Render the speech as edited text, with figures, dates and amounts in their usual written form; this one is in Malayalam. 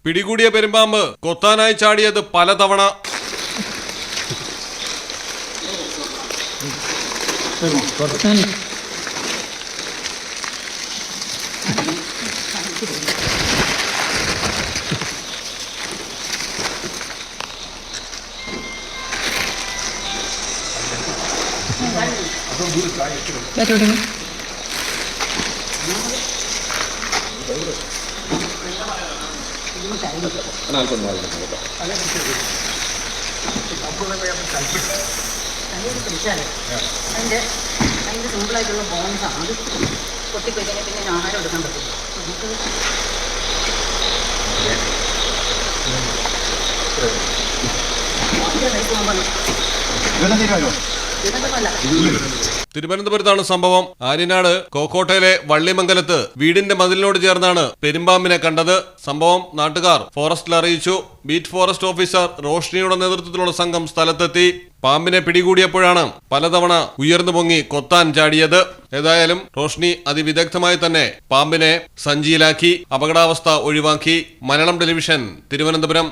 പിടികൂടിയ പെരുമ്പാമ്പ് കൊത്താനായി ചാടിയത് പലതവണ. അതിൻ്റെ സിമ്പിളായിട്ടുള്ള ബോൺസാണ്. അത് പൊട്ടിപ്പോയിക്കഴിഞ്ഞാൽ പിന്നെ ഞാൻ ആഹാരം എടുക്കാൻ പറ്റില്ല. തിരുവനന്തപുരത്താണ് സംഭവം. ആര്യനാട് കോക്കോട്ടയിലെ വള്ളിമംഗലത്ത് വീടിന്റെ മതിലിനോട് ചേർന്നാണ് പെരുമ്പാമ്പിനെ കണ്ടത്. സംഭവം നാട്ടുകാർ ഫോറസ്റ്റിൽ അറിയിച്ചു. ബീറ്റ് ഫോറസ്റ്റ് ഓഫീസർ റോഷ്നിയുടെ നേതൃത്വത്തിലുള്ള സംഘം സ്ഥലത്തെത്തി. പാമ്പിനെ പിടികൂടിയപ്പോഴാണ് പലതവണ ഉയർന്നു പൊങ്ങി കൊത്താൻ ചാടിയത്. ഏതായാലും റോഷ്നി അതിവിദഗ്ധമായി തന്നെ പാമ്പിനെ സഞ്ചിയിലാക്കി അപകടാവസ്ഥ ഒഴിവാക്കി. മലയാളം ടെലിവിഷൻ, തിരുവനന്തപുരം.